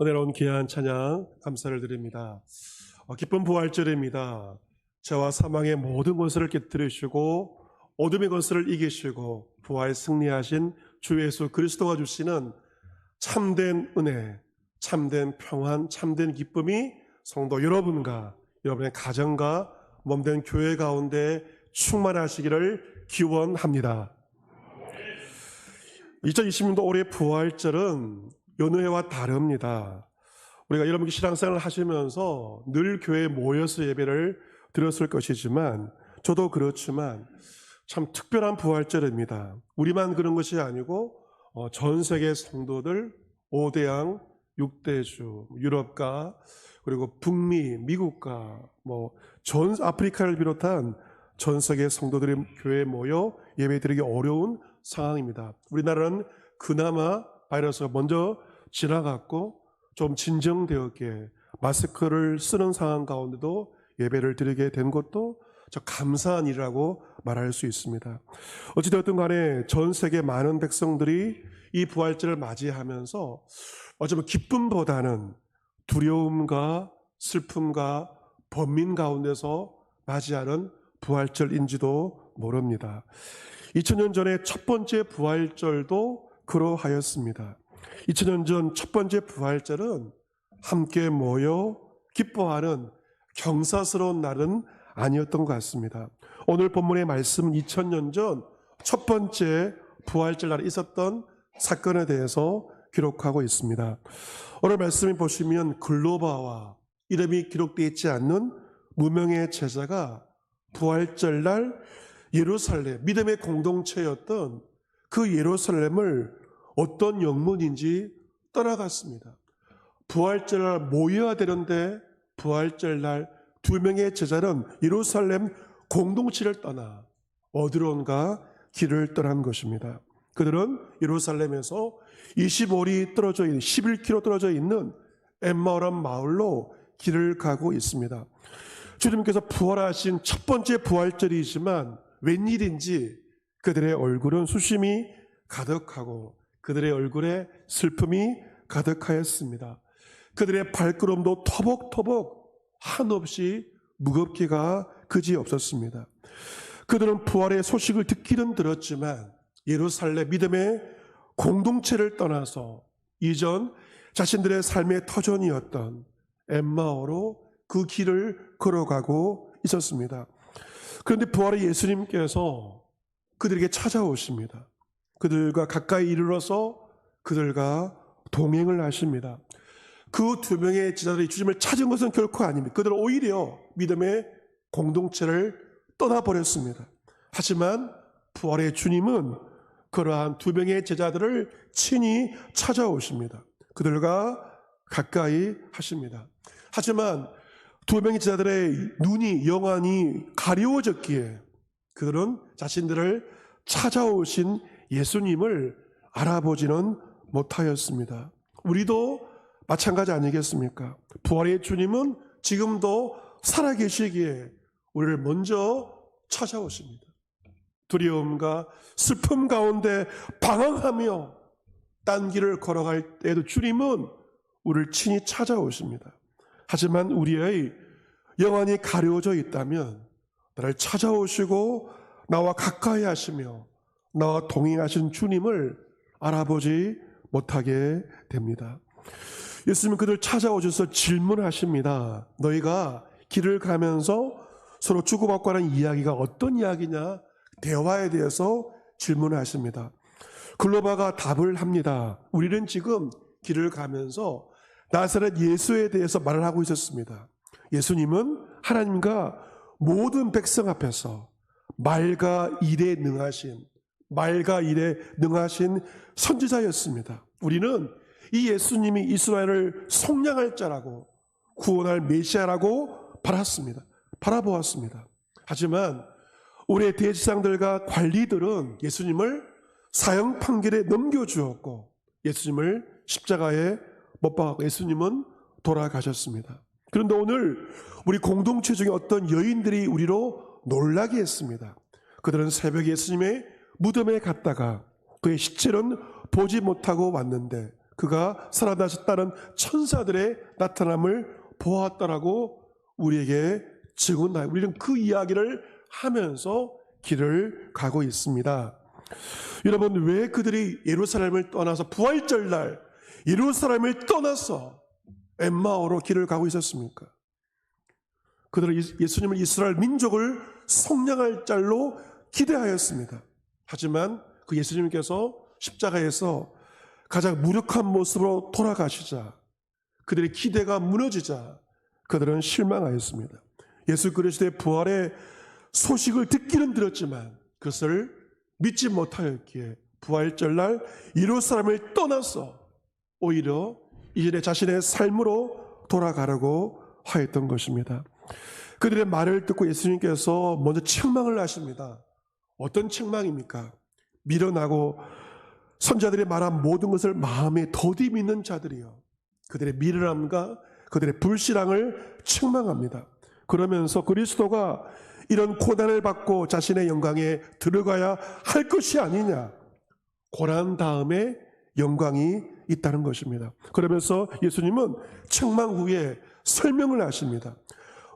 은혜로운 귀한 찬양 감사를 드립니다. 기쁜 부활절입니다. 죄와 사망의 모든 권세를 깨뜨리시고 어둠의 권세를 이기시고 부활 승리하신 주 예수 그리스도가 주시는 참된 은혜, 참된 평안, 참된 기쁨이 성도 여러분과 여러분의 가정과 몸된 교회 가운데 충만하시기를 기원합니다. 2020년도 올해 부활절은 여느 해와 다릅니다. 우리가 여러분이 신앙생활을 하시면서 늘 교회에 모여서 예배를 드렸을 것이지만 저도 그렇지만 참 특별한 부활절입니다. 우리만 그런 것이 아니고 전 세계 성도들 5대양 6대주 유럽과 그리고 북미 미국과 전 아프리카를 비롯한 전 세계 성도들이 교회에 모여 예배드리기 어려운 상황입니다. 우리나라는 그나마 바이러스가 먼저 지나갔고 좀 진정되었기에 마스크를 쓰는 상황 가운데도 예배를 드리게 된 것도 저 감사한 일이라고 말할 수 있습니다. 어찌되었든 간에 전 세계 많은 백성들이 이 부활절을 맞이하면서 어쩌면 기쁨보다는 두려움과 슬픔과 번민 가운데서 맞이하는 부활절인지도 모릅니다. 2000년 전에 첫 번째 부활절도 그러하였습니다. 2000년 전 첫 번째 부활절은 함께 모여 기뻐하는 경사스러운 날은 아니었던 것 같습니다. 오늘 본문의 말씀은 2000년 전 첫 번째 부활절 날에 있었던 사건에 대해서 기록하고 있습니다. 오늘 말씀을 보시면 글로바와 이름이 기록되어 있지 않는 무명의 제자가 부활절 날 예루살렘, 믿음의 공동체였던 그 예루살렘을 어떤 영문인지 떠나갔습니다. 부활절 날 모여야 되는데 부활절 날 두 명의 제자는 예루살렘 공동체를 떠나 어디론가 길을 떠난 것입니다. 그들은 예루살렘에서 25리 떨어져 있는 11km 떨어져 있는 엠마오란 마을로 길을 가고 있습니다. 주님께서 부활하신 첫 번째 부활절이지만 웬일인지 그들의 얼굴은 수심이 가득하고 그들의 얼굴에 슬픔이 가득하였습니다. 그들의 발걸음도 터벅터벅 한없이 무겁기가 그지없었습니다. 그들은 부활의 소식을 듣기는 들었지만 예루살렘 믿음의 공동체를 떠나서 이전 자신들의 삶의 터전이었던 엠마오로 그 길을 걸어가고 있었습니다. 그런데 부활의 예수님께서 그들에게 찾아오십니다. 그들과 가까이 이르러서 그들과 동행을 하십니다. 그 두 명의 제자들이 주님을 찾은 것은 결코 아닙니다. 그들은 오히려 믿음의 공동체를 떠나버렸습니다. 하지만 부활의 주님은 그러한 두 명의 제자들을 친히 찾아오십니다. 그들과 가까이 하십니다. 하지만 두 명의 제자들의 눈이 영안이 가려워졌기에 그들은 자신들을 찾아오신 예수님을 알아보지는 못하였습니다. 우리도 마찬가지 아니겠습니까? 부활의 주님은 지금도 살아계시기에 우리를 먼저 찾아오십니다. 두려움과 슬픔 가운데 방황하며 딴 길을 걸어갈 때에도 주님은 우리를 친히 찾아오십니다. 하지만 우리의 영안이 가려워져 있다면 나를 찾아오시고 나와 가까이 하시며 나와 동행하신 주님을 알아보지 못하게 됩니다. 예수님은 그들 찾아오셔서 질문하십니다. 너희가 길을 가면서 서로 주고받고 하는 이야기가 어떤 이야기냐? 대화에 대해서 질문하십니다. 글로바가 답을 합니다. 우리는 지금 길을 가면서 나사렛 예수에 대해서 말을 하고 있었습니다. 예수님은 하나님과 모든 백성 앞에서 말과 일에 능하신 선지자였습니다. 우리는 이 예수님이 이스라엘을 속량할 자라고 구원할 메시아라고 바라보았습니다. 하지만 우리의 대지상들과 관리들은 예수님을 사형 판결에 넘겨주었고 예수님을 십자가에 못 박았고 예수님은 돌아가셨습니다. 그런데 오늘 우리 공동체 중에 어떤 여인들이 우리로 놀라게 했습니다. 그들은 새벽에 예수님의 무덤에 갔다가 그의 시체는 보지 못하고 왔는데 그가 살아나셨다는 천사들의 나타남을 보았다라고 우리에게 증언하여 우리는 그 이야기를 하면서 길을 가고 있습니다. 여러분, 왜 그들이 예루살렘을 떠나서 부활절날 예루살렘을 떠나서 엠마오로 길을 가고 있었습니까? 그들은 예수님을 이스라엘 민족을 속량할 짤로 기대하였습니다. 하지만 그 예수님께서 십자가에서 가장 무력한 모습으로 돌아가시자 그들의 기대가 무너지자 그들은 실망하였습니다. 예수 그리스도의 부활의 소식을 듣기는 들었지만 그것을 믿지 못하였기에 부활절날 예루살렘을 떠나서 오히려 이전에 자신의 삶으로 돌아가려고 하였던 것입니다. 그들의 말을 듣고 예수님께서 먼저 책망을 하십니다. 어떤 책망입니까? 미련하고 선자들이 말한 모든 것을 마음에 더디 믿는 자들이요, 그들의 미련함과 그들의 불신앙을 책망합니다. 그러면서 그리스도가 이런 고난을 받고 자신의 영광에 들어가야 할 것이 아니냐, 고난 다음에 영광이 있다는 것입니다. 그러면서 예수님은 책망 후에 설명을 하십니다.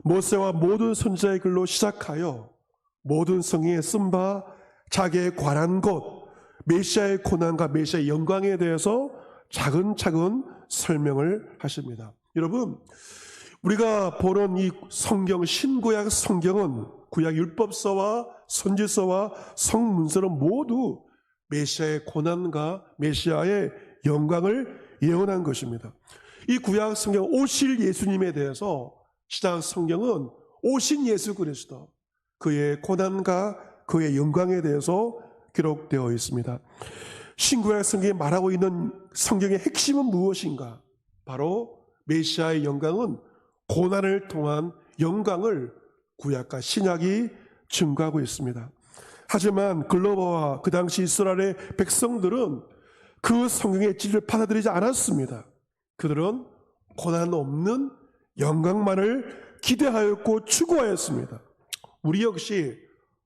모세와 모든 선지자의 글로 시작하여 모든 성경에 쓴 바 자기의 관한 것, 메시아의 고난과 메시아의 영광에 대해서 차근차근 설명을 하십니다. 여러분, 우리가 보는 이 성경, 신구약 성경은 구약 율법서와 선지서와 성문서는 모두 메시아의 고난과 메시아의 영광을 예언한 것입니다. 이 구약 성경 오실 예수님에 대해서 신약 성경은 오신 예수 그리스도, 그의 고난과 그의 영광에 대해서 기록되어 있습니다. 신구약 성경이 말하고 있는 성경의 핵심은 무엇인가? 바로 메시아의 영광은 고난을 통한 영광을 구약과 신약이 증거하고 있습니다. 하지만 글로버와 그 당시 이스라엘의 백성들은 그 성경의 진리를 받아들이지 않았습니다. 그들은 고난 없는 영광만을 기대하였고 추구하였습니다. 우리 역시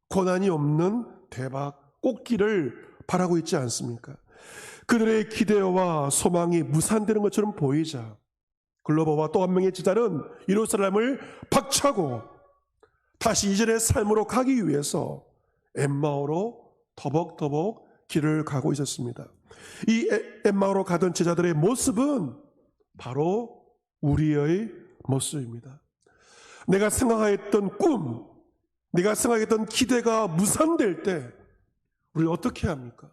고난이 없는 대박 꽃길을 바라고 있지 않습니까? 그들의 기대와 소망이 무산되는 것처럼 보이자 글로버와 또 한 명의 제자는 예루살렘을 박차고 다시 이전의 삶으로 가기 위해서 엠마오로 터벅터벅 길을 가고 있었습니다. 이 엠마오로 가던 제자들의 모습은 바로 우리의 모습입니다. 내가 생각했던 꿈, 내가 생각했던 기대가 무산될 때 우리는 어떻게 합니까?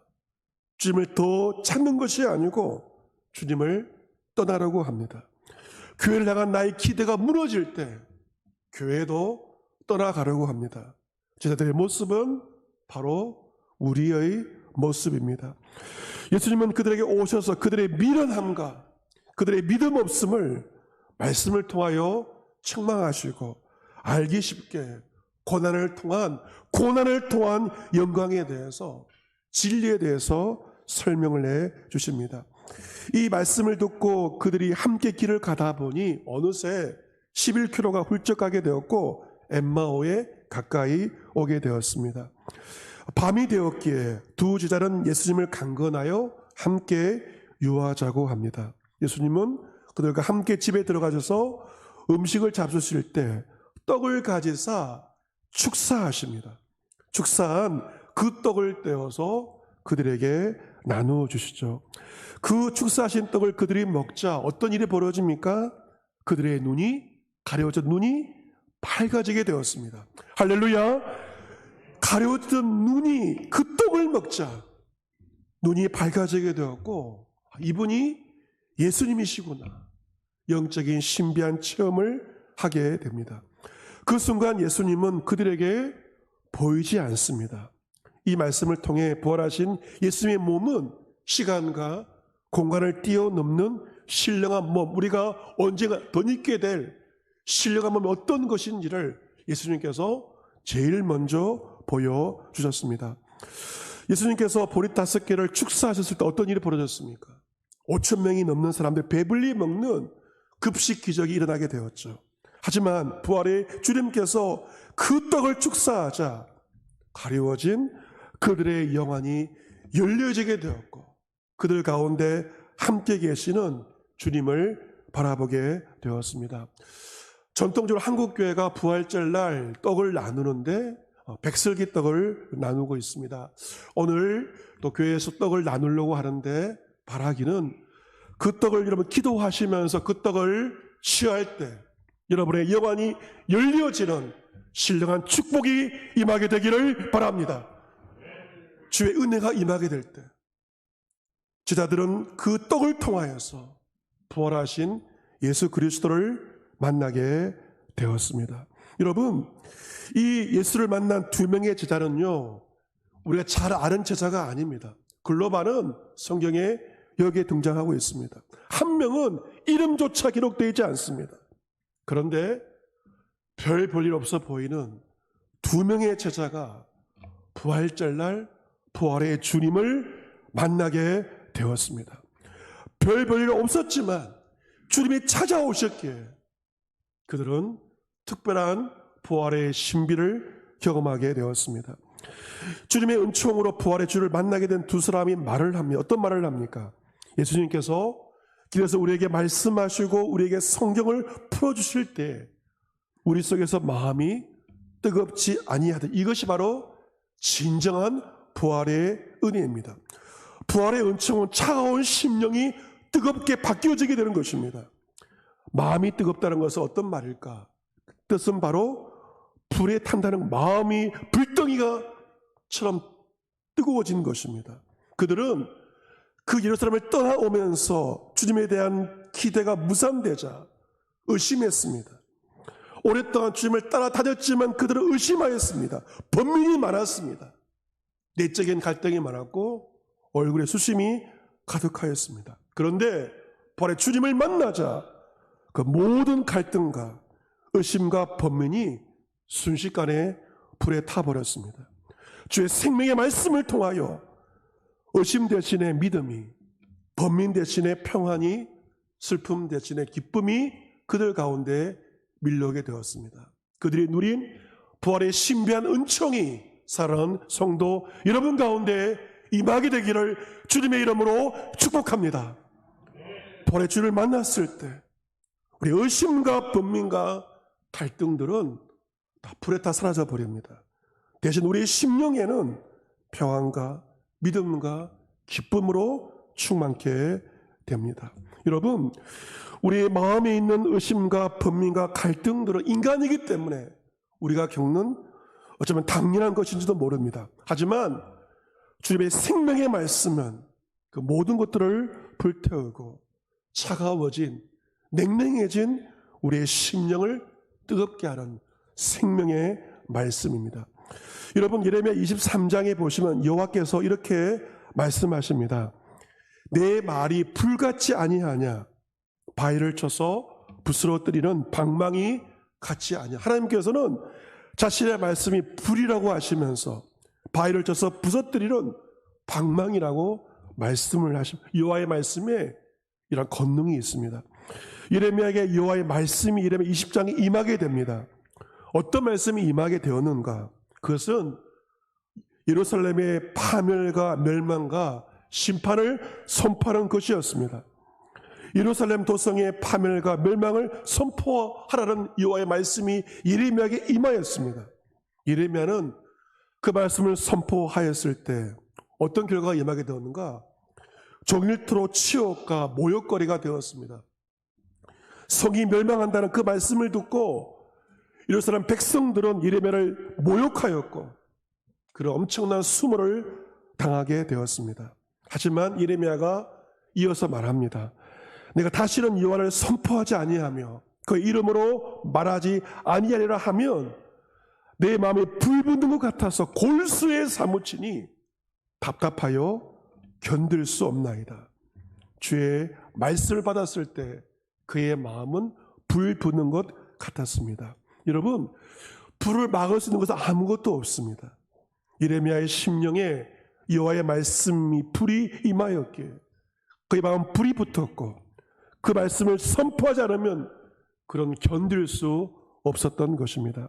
주님을 더 찾는 것이 아니고 주님을 떠나려고 합니다. 교회를 향한 나의 기대가 무너질 때 교회도 떠나가려고 합니다. 제자들의 모습은 바로 우리의 모습입니다. 예수님은 그들에게 오셔서 그들의 미련함과 그들의 믿음 없음을 말씀을 통하여 책망하시고 알기 쉽게 고난을 통한 영광에 대해서, 진리에 대해서 설명을 해 주십니다. 이 말씀을 듣고 그들이 함께 길을 가다 보니 어느새 11km가 훌쩍 가게 되었고 엠마오에 가까이 오게 되었습니다. 밤이 되었기에 두 제자는 예수님을 강건하여 함께 유하자고 합니다. 예수님은 그들과 함께 집에 들어가셔서 음식을 잡수실 때 떡을 가지사 축사하십니다. 축사한 그 떡을 떼어서 그들에게 나누어 주시죠. 그 축사하신 떡을 그들이 먹자 어떤 일이 벌어집니까? 그들의 눈이 가려져 눈이 밝아지게 되었습니다. 할렐루야! 가려졌던 눈이 그 떡을 먹자 눈이 밝아지게 되었고, 이분이 예수님이시구나, 영적인 신비한 체험을 하게 됩니다. 그 순간 예수님은 그들에게 보이지 않습니다. 이 말씀을 통해 부활하신 예수님의 몸은 시간과 공간을 뛰어넘는 신령한 몸, 우리가 언젠가 덧입게 될 신령한 몸이 어떤 것인지를 예수님께서 제일 먼저 보여주셨습니다. 예수님께서 보리 5개를 축사하셨을 때 어떤 일이 벌어졌습니까? 5,000명이 넘는 사람들 배불리 먹는 급식 기적이 일어나게 되었죠. 하지만 부활의 주님께서 그 떡을 축사하자 가리워진 그들의 영안이 열려지게 되었고 그들 가운데 함께 계시는 주님을 바라보게 되었습니다. 전통적으로 한국교회가 부활절날 떡을 나누는데 백설기 떡을 나누고 있습니다. 오늘 또 교회에서 떡을 나누려고 하는데 바라기는 그 떡을 여러분 기도하시면서 그 떡을 취할 때 여러분의 영안이 열려지는 신령한 축복이 임하게 되기를 바랍니다. 주의 은혜가 임하게 될 때 제자들은 그 떡을 통하여서 부활하신 예수 그리스도를 만나게 되었습니다. 여러분, 이 예수를 만난 두 명의 제자는요, 우리가 잘 아는 제자가 아닙니다. 글로바는 성경에 여기에 등장하고 있습니다. 한 명은 이름조차 기록되어 있지 않습니다. 그런데 별 볼일 없어 보이는 두 명의 제자가 부활절날 부활의 주님을 만나게 되었습니다. 별 볼일 없었지만 주님이 찾아오셨기에 그들은 특별한 부활의 신비를 경험하게 되었습니다. 주님의 은총으로 부활의 주를 만나게 된 두 사람이 말을 합니다. 어떤 말을 합니까? 예수님께서 길에서 우리에게 말씀하시고 우리에게 성경을 풀어주실 때 우리 속에서 마음이 뜨겁지 아니하다. 이것이 바로 진정한 부활의 은혜입니다. 부활의 은총은 차가운 심령이 뜨겁게 바뀌어지게 되는 것입니다. 마음이 뜨겁다는 것은 어떤 말일까? 뜻은 바로 불에 탄다는 마음이 불덩이가처럼 뜨거워진 것입니다. 그들은 그 예루살렘을 떠나오면서 주님에 대한 기대가 무산되자 의심했습니다. 오랫동안 주님을 따라다녔지만 그들은 의심하였습니다. 번민이 많았습니다. 내적인 갈등이 많았고 얼굴에 수심이 가득하였습니다. 그런데 부활의 주님을 만나자 그 모든 갈등과 의심과 번민이 순식간에 불에 타버렸습니다. 주의 생명의 말씀을 통하여 의심 대신에 믿음이, 번민 대신에 평안이, 슬픔 대신에 기쁨이 그들 가운데 밀려오게 되었습니다. 그들이 누린 부활의 신비한 은총이 사랑하는 성도 여러분 가운데 임하게 되기를 주님의 이름으로 축복합니다. 부활의 주를 만났을 때 우리 의심과 번민과 갈등들은 다 불에 타 사라져 버립니다. 대신 우리의 심령에는 평안과 믿음과 기쁨으로 충만케 됩니다. 여러분, 우리의 마음에 있는 의심과 번민과 갈등들은 인간이기 때문에 우리가 겪는 어쩌면 당연한 것인지도 모릅니다. 하지만 주님의 생명의 말씀은 그 모든 것들을 불태우고 차가워진, 냉랭해진 우리의 심령을 뜨겁게 하는 생명의 말씀입니다. 여러분, 예레미야 23장에 보시면 여호와께서 이렇게 말씀하십니다. 내 말이 불같이 아니하냐? 바위를 쳐서 부스러뜨리는 방망이 같지 아니냐? 하나님께서는 자신의 말씀이 불이라고 하시면서 바위를 쳐서 부서뜨리는 방망이라고 말씀을 하십니다. 여호와의 말씀에 이런 권능이 있습니다. 예레미야에게 여호와의 말씀이 예레미야 20장에 임하게 됩니다. 어떤 말씀이 임하게 되었는가? 그것은 예루살렘의 파멸과 멸망과 심판을 선포하는 것이었습니다. 예루살렘 도성의 파멸과 멸망을 선포하라는 여호와의 말씀이 예레미야에게 임하였습니다. 예레미야는 그 말씀을 선포하였을 때 어떤 결과가 임하게 되었는가? 종일토로 치욕과 모욕거리가 되었습니다. 성이 멸망한다는 그 말씀을 듣고 예루살렘 백성들은 예레미야를 모욕하였고 그런 엄청난 수모를 당하게 되었습니다. 하지만 예레미야가 이어서 말합니다. 내가 다시는 여호와를 선포하지 아니하며 그 이름으로 말하지 아니하리라 하면 내 마음에 불 붙는 것 같아서 골수에 사무치니 답답하여 견딜 수 없나이다. 주의 말씀을 받았을 때 그의 마음은 불 붙는 것 같았습니다. 여러분, 불을 막을 수 있는 것은 아무것도 없습니다. 예레미야의 심령에 여호와의 말씀이 불이 임하였기에 그의 마음 불이 붙었고 그 말씀을 선포하지 않으면 그런 견딜 수 없었던 것입니다.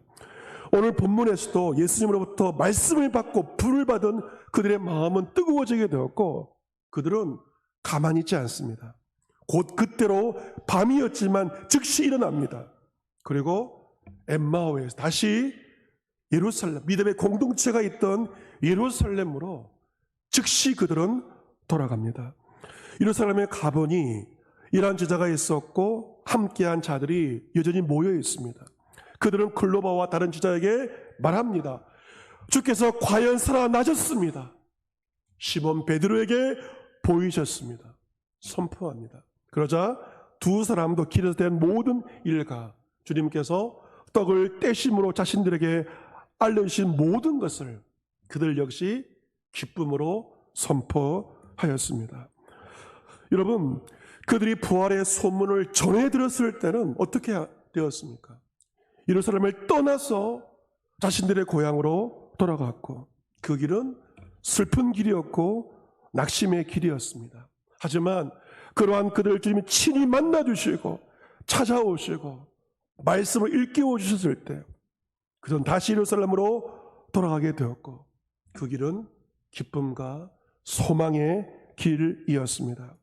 오늘 본문에서도 예수님으로부터 말씀을 받고 불을 받은 그들의 마음은 뜨거워지게 되었고 그들은 가만히 있지 않습니다. 곧 그때로 밤이었지만 즉시 일어납니다. 그리고 엠마오에서 다시 예루살렘, 믿음의 공동체가 있던 예루살렘으로 즉시 그들은 돌아갑니다. 예루살렘에 가보니 이러한 제자가 있었고 함께한 자들이 여전히 모여 있습니다. 그들은 글로바와 다른 제자에게 말합니다. 주께서 과연 살아나셨습니다. 시몬 베드로에게 보이셨습니다. 선포합니다. 그러자 두 사람도 길에서 된 모든 일과 주님께서 떡을 떼심으로 자신들에게 알려주신 모든 것을 그들 역시 기쁨으로 선포하였습니다. 여러분, 그들이 부활의 소문을 전해들었을 때는 어떻게 되었습니까? 예루살렘을 떠나서 자신들의 고향으로 돌아갔고 그 길은 슬픈 길이었고 낙심의 길이었습니다. 하지만 그러한 그들을 주님이 친히 만나주시고 찾아오시고 말씀을 일깨워 주셨을 때 그들은 다시 예루살렘으로 돌아가게 되었고 그 길은 기쁨과 소망의 길이었습니다.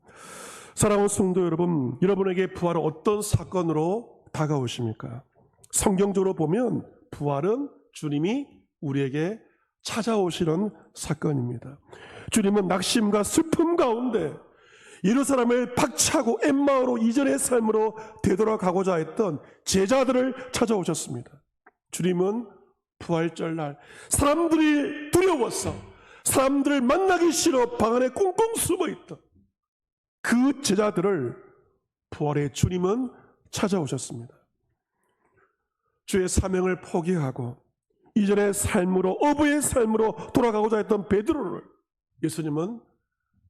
사랑하는 성도 여러분, 여러분에게 부활은 어떤 사건으로 다가오십니까? 성경적으로 보면 부활은 주님이 우리에게 찾아오시는 사건입니다. 주님은 낙심과 슬픔 가운데 예루살렘을 박차고 엠마오로 이전의 삶으로 되돌아가고자 했던 제자들을 찾아오셨습니다. 주님은 부활절날 사람들이 두려워서 사람들을 만나기 싫어 방 안에 꽁꽁 숨어있던 그 제자들을 부활의 주님은 찾아오셨습니다. 주의 사명을 포기하고 이전의 삶으로 어부의 삶으로 돌아가고자 했던 베드로를 예수님은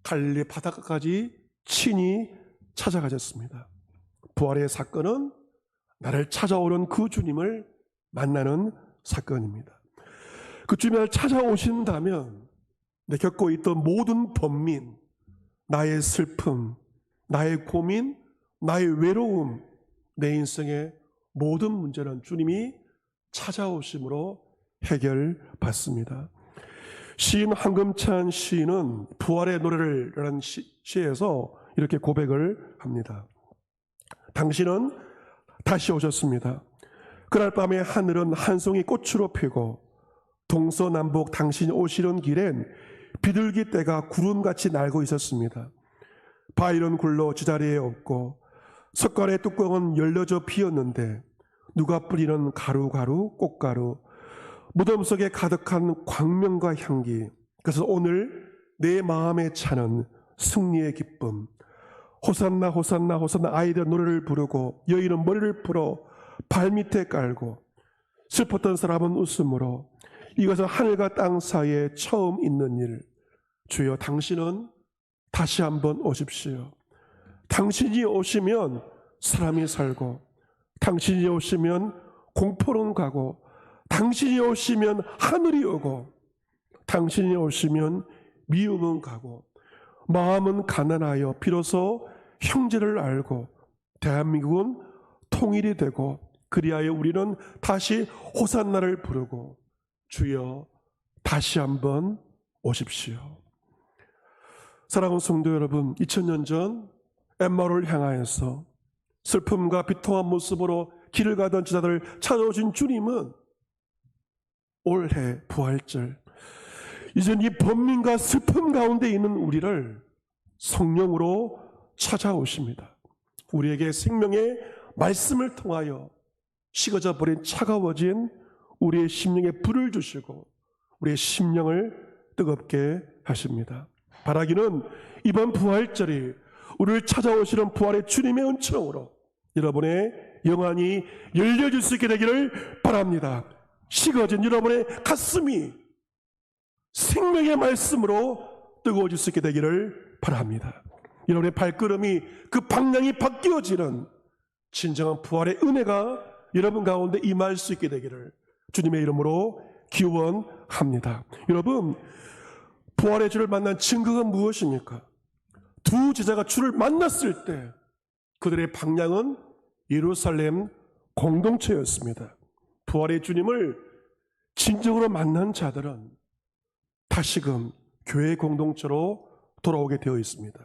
갈릴리 바닷가까지 친히 찾아가셨습니다. 부활의 사건은 나를 찾아오는 그 주님을 만나는 사건입니다. 그 주님을 찾아오신다면 내 겪고 있던 모든 번민, 나의 슬픔, 나의 고민, 나의 외로움, 내 인생의 모든 문제는 주님이 찾아오심으로 해결받습니다. 시인 황금찬 시인은 부활의 노래를 라는 시에서 이렇게 고백을 합니다. 당신은 다시 오셨습니다. 그날 밤에 하늘은 한 송이 꽃으로 피고 동서남북 당신이 오시는 길엔 비둘기 떼가 구름같이 날고 있었습니다. 바위는 굴러 제자리에 없고 석관의 뚜껑은 열려져 비었는데 누가 뿌리는 가루가루 꽃가루 무덤 속에 가득한 광명과 향기, 그래서 오늘 내 마음에 차는 승리의 기쁨, 호산나 호산나 호산나 아이들 노래를 부르고 여인은 머리를 풀어 발밑에 깔고 슬펐던 사람은 웃음으로 이것은 하늘과 땅 사이에 처음 있는 일. 주여 당신은 다시 한번 오십시오. 당신이 오시면 사람이 살고 당신이 오시면 공포는 가고 당신이 오시면 하늘이 오고 당신이 오시면 미움은 가고 마음은 가난하여 비로소 형제를 알고 대한민국은 통일이 되고 그리하여 우리는 다시 호산나를 부르고 주여 다시 한번 오십시오. 사랑하는 성도 여러분, 2000년 전 엠마오를 향하여서 슬픔과 비통한 모습으로 길을 가던 제자들을 찾아오신 주님은 올해 부활절 이젠 이 번민과 슬픔 가운데 있는 우리를 성령으로 찾아오십니다. 우리에게 생명의 말씀을 통하여 식어져 버린 차가워진 우리의 심령에 불을 주시고 우리의 심령을 뜨겁게 하십니다. 바라기는 이번 부활절이 우리를 찾아오시는 부활의 주님의 은총으로 여러분의 영안이 열려질 수 있게 되기를 바랍니다. 식어진 여러분의 가슴이 생명의 말씀으로 뜨거워질 수 있게 되기를 바랍니다. 여러분의 발걸음이 그 방향이 바뀌어지는 진정한 부활의 은혜가 여러분 가운데 임할 수 있게 되기를 주님의 이름으로 기원합니다. 여러분, 부활의 주를 만난 증거가 무엇입니까? 두 제자가 주를 만났을 때 그들의 방향은 예루살렘 공동체였습니다. 부활의 주님을 진정으로 만난 자들은 다시금 교회 공동체로 돌아오게 되어 있습니다.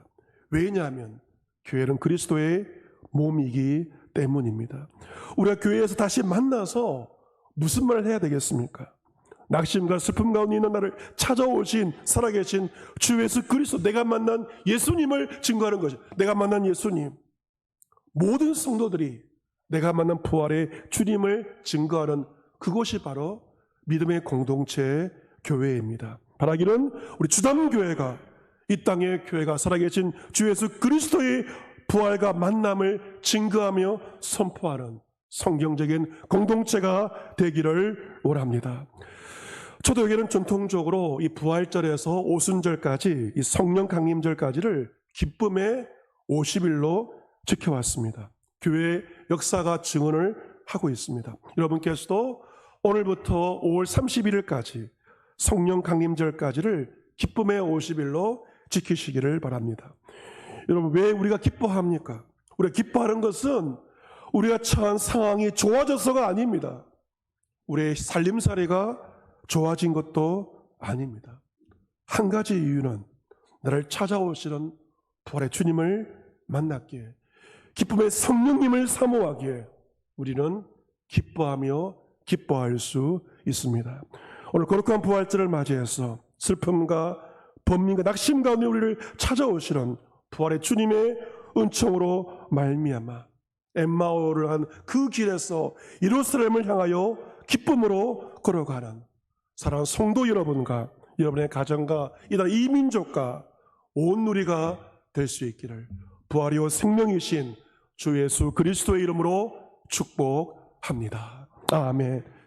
왜냐하면 교회는 그리스도의 몸이기 때문입니다. 우리가 교회에서 다시 만나서 무슨 말을 해야 되겠습니까? 낙심과 슬픔 가운데 있는 나를 찾아오신 살아계신 주 예수 그리스도, 내가 만난 예수님을 증거하는 것이, 내가 만난 예수님, 모든 성도들이 내가 만난 부활의 주님을 증거하는 그곳이 바로 믿음의 공동체 교회입니다. 바라기는 우리 주담교회가, 이 땅의 교회가 살아계신 주 예수 그리스도의 부활과 만남을 증거하며 선포하는 성경적인 공동체가 되기를 원합니다. 초대교회는 전통적으로 이 부활절에서 오순절까지, 이 성령 강림절까지를 기쁨의 50일로 지켜왔습니다. 교회의 역사가 증언을 하고 있습니다. 여러분께서도 오늘부터 5월 31일까지 성령 강림절까지를 기쁨의 50일로 지키시기를 바랍니다. 여러분, 왜 우리가 기뻐합니까? 우리가 기뻐하는 것은 우리가 처한 상황이 좋아져서가 아닙니다. 우리의 살림살이가 좋아진 것도 아닙니다. 한 가지 이유는 나를 찾아오시는 부활의 주님을 만났기에, 기쁨의 성령님을 사모하기에 우리는 기뻐하며 기뻐할 수 있습니다. 오늘 거룩한 부활절을 맞이해서 슬픔과 번민과 낙심 가운데 우리를 찾아오시는 부활의 주님의 은총으로 말미암아 엠마오를 한 그 길에서 예루살렘을 향하여 기쁨으로 걸어가는 사랑하는 성도 여러분과 여러분의 가정과 이달 이 민족과 온 누리가 될 수 있기를 부활이요 생명이신 주 예수 그리스도의 이름으로 축복합니다. 아멘.